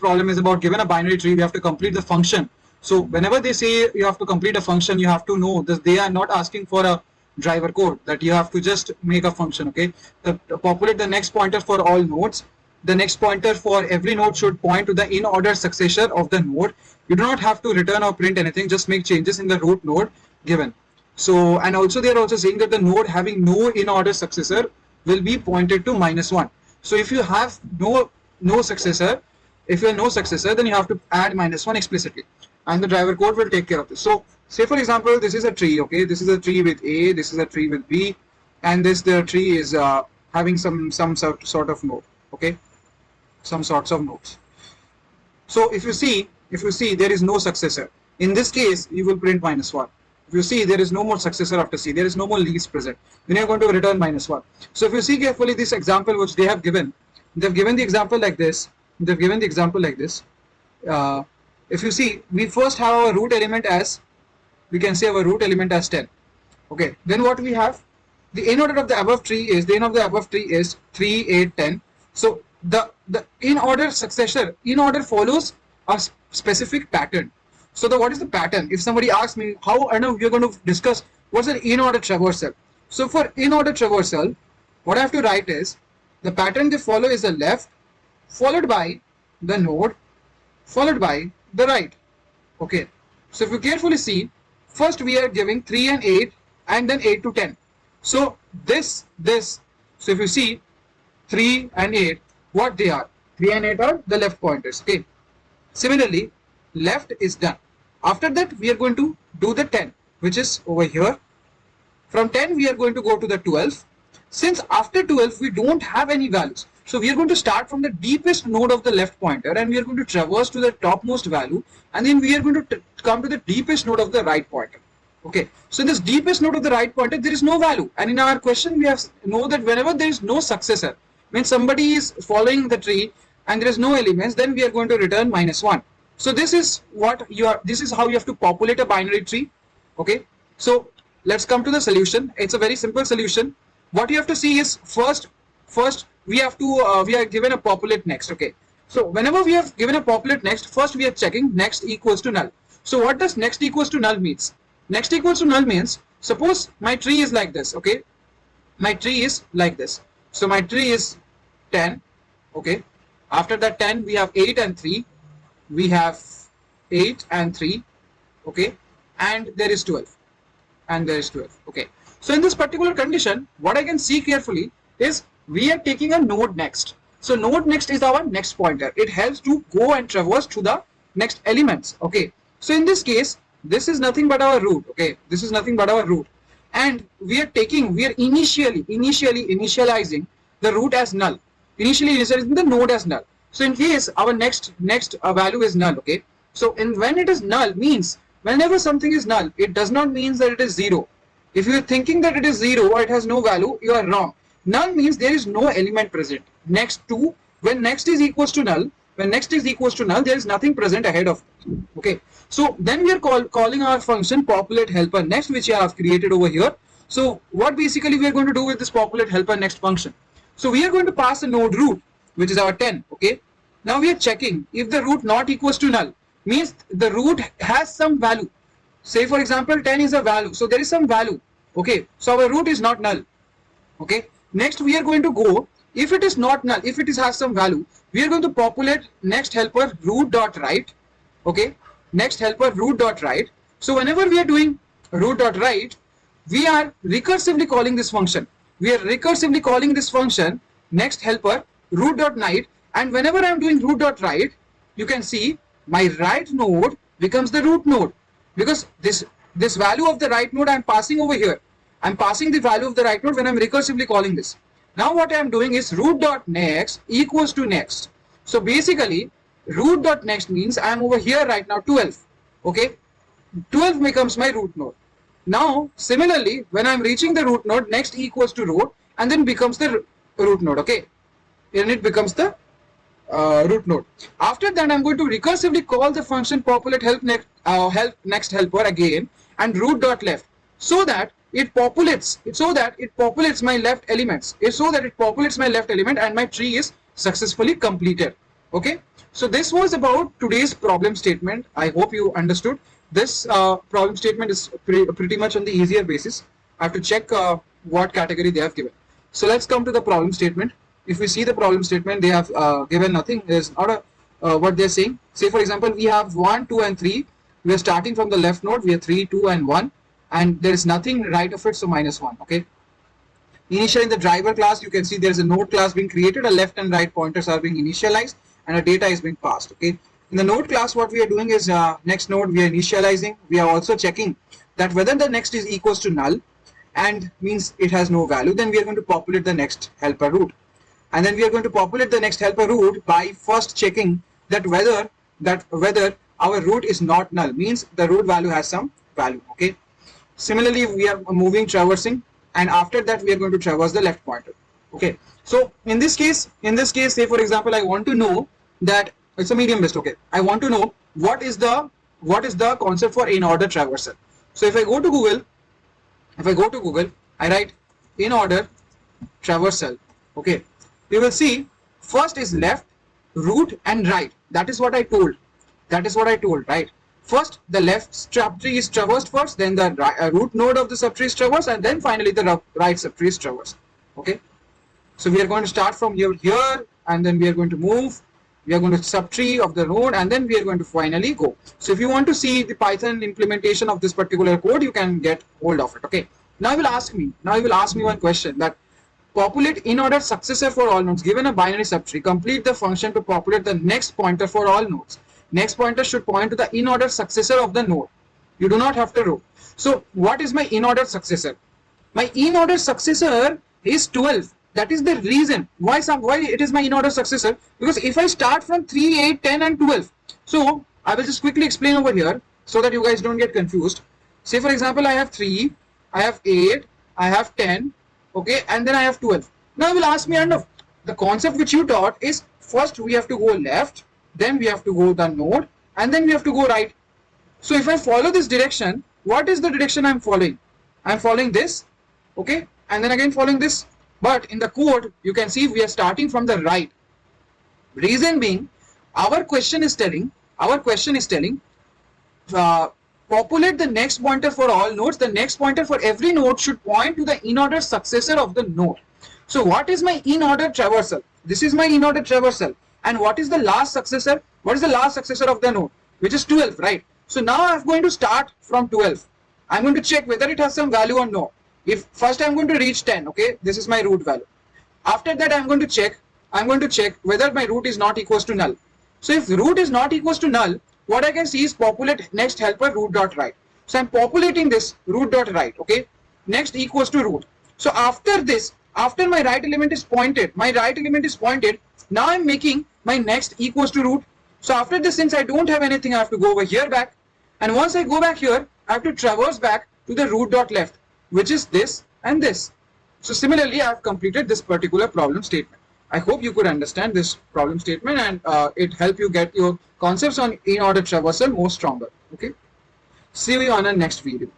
problem is about given a binary tree, we have to complete the function. So whenever they say you have to complete a function, you have to know that they are not asking for a driver code, that you have to just make a function. Okay, populate the next pointer for all nodes. The next pointer for every node should point to the in order successor of the node. You do not have to return or print anything, just make changes in the root node given. So, and also they are also saying that the node having no in order successor will be pointed to -1. So if you have no successor, if you have no successor, then you have to add -1 explicitly, and the driver code will take care of this. So say for example, this is a tree. Okay, this is a tree with A, this is a tree with B, and the tree is having some sort of node. Okay, some sorts of nodes. So if you see there is no successor, in this case you will print -1. If you see there is no more successor after C, there is no more leaves present, then you are going to return -1. So if you see carefully this example which they have given, they've given the example like this. They've given the example like this. If you see, we first have our root element as, we can say our root element as 10. Okay, then what we have, the in order of the above tree is, the in of the above tree is 3, 8, 10. So the in order successor, in order follows a specific pattern. So what is the pattern? If somebody asks me how, I know we are going to discuss what's an in order traversal. So for in order traversal, what I have to write is, the pattern they follow is the left, followed by the node, followed by the right. Okay, so if you carefully see, first we are giving 3 and 8, and then 8 to 10. So this, so if you see 3 and 8, what they are, 3 and 8 are the left pointers. Okay, similarly left is done. After that we are going to do the 10, which is over here. From 10 we are going to go to the 12. Since after 12 we don't have any values, so we are going to start from the deepest node of the left pointer, and we are going to traverse to the topmost value, and then we are going to come to the deepest node of the right pointer. Okay, so in this deepest node of the right pointer there is no value, and in our question we have know that whenever there is no successor, means somebody is following the tree and there is no elements, then we are going to return -1. So this is what you are, this is how you have to populate a binary tree. Okay, so let's come to the solution. It's a very simple solution. What you have to see is, first we have to we are given a populate next. Okay, so whenever we have given a populate next, first we are checking next equals to null. So what does next equals to null means? Next equals to null means, suppose my tree is like this. Okay, my tree is like this. So my tree is 10. Okay, after that 10 we have 8 and 3, we have 8 and 3. Okay, and there is 12, and there is 12. Okay, so in this particular condition, what I can see carefully is we are taking a node next. So node next is our next pointer. It helps to go and traverse to the next elements. Okay, so in this case, this is nothing but our root. Okay, this is nothing but our root, and we are initializing the root as null, initially initializing the node as null. So in case our next value is null. Okay, so when it is null means, whenever something is null, it does not mean that it is 0. If you are thinking that it is 0 or it has no value, you are wrong. Null means there is no element present next to, when next is equals to null, when next is equals to null, there is nothing present ahead of it. Okay, so then we are calling our function populate helper next, which I have created over here. So what basically we are going to do with this populate helper next function? So we are going to pass a node root, which is our 10. Okay, now we are checking if the root not equals to null, means the root has some value. Say for example 10 is a value, so there is some value. Okay, so our root is not null. Okay, next we are going to go, if it is not null, if it has some value, we are going to populate next helper root dot right. Okay, next helper root dot right. So whenever we are doing root dot right, we are recursively calling this function. We are recursively calling this function next helper root dot right, and whenever I am doing root dot right, you can see my right node becomes the root node, because this value of the right node I am passing over here. I am passing the value of the right node when I am recursively calling this. Now what I am doing is root dot next equals to next. So basically root dot next means I am over here right now 12. Okay, 12 becomes my root node. Now similarly, when I am reaching the root node, next equals to root, and then becomes the root node. Okay, and it becomes the root node. After that I am going to recursively call the function populate help next helper again, and root dot left, so that it populates my left elements, and my tree is successfully completed. Okay, so this was about today's problem statement. I hope you understood. This problem statement is pretty much on the easier basis. I have to check what category they have given. So let's come to the problem statement. If we see the problem statement, they have given nothing. There's not a what they're saying. Say for example, we have 1, 2 and 3. We are starting from the left node. We have 3, 2 and 1, and there is nothing right of it, so -1. Okay. Initially in the driver class, you can see there's a node class being created, a left and right pointers are being initialized, and a data is being passed. Okay. In the node class, what we are doing is next node we are initializing. We are also checking that whether the next is equals to null and means it has no value. Then we are going to populate the next helper root, and then we are going to populate the next helper root by first checking that whether our root is not null, means the root value has some value. Okay. Similarly, we are moving traversing, and after that we are going to traverse the left pointer. Okay, so in this case, say for example, I want to know that it's a medium list. Okay, I want to know what is the concept for in-order traversal. So if I go to Google, I write in-order traversal. Okay, you will see first is left, root and right. That is what I told, right? First the left subtree is traversed first, then the root node of the subtree is traversed, and then finally the right subtree is traversed. Okay, so we are going to start from here, and then we are going to move. We are going to subtree of the node, and then we are going to finally go. So if you want to see the Python implementation of this particular code, you can get hold of it. Okay, now you will ask me one question, that populate in-order successor for all nodes. Given a binary subtree, complete the function to populate the next pointer for all nodes. Next pointer should point to the in-order successor of the node. You do not have to row. So what is my in-order successor? My in-order successor is 12. That is the reason why it is my in-order successor, because if I start from 3, 8, 10 and 12, so I will just quickly explain over here so that you guys don't get confused. Say for example, I have 3, I have 8, I have 10, okay, and then I have 12. Now you will ask me, Arnav, the concept which you taught is first we have to go left, then we have to go the node, and then we have to go right. So if I follow this direction, what is the direction I'm following? I'm following this, okay, and then again following this. But in the code, you can see we are starting from the right. Reason being, our question is telling, populate the next pointer for all nodes. The next pointer for every node should point to the in-order successor of the node. So what is my in-order traversal? This is my in-order traversal. And what is the last successor? What is the last successor of the node? Which is 12, right? So now I'm going to start from 12. I'm going to check whether it has some value or no. If first I'm going to reach 10, okay, this is my root value. After that I'm going to check whether my root is not equals to null. So if root is not equals to null, what I can see is populate next helper root dot right. So I'm populating this root dot right, okay, next equals to root. So after this, after my right element is pointed, now I'm making my next equals to root. So after this, since I don't have anything, I have to go over here back, and once I go back here, I have to traverse back to the root dot left, which is this and this. So similarly, I have completed this particular problem statement. I hope you could understand this problem statement, and it help you get your concepts on in-order traversal more stronger. Okay, see you on the next video.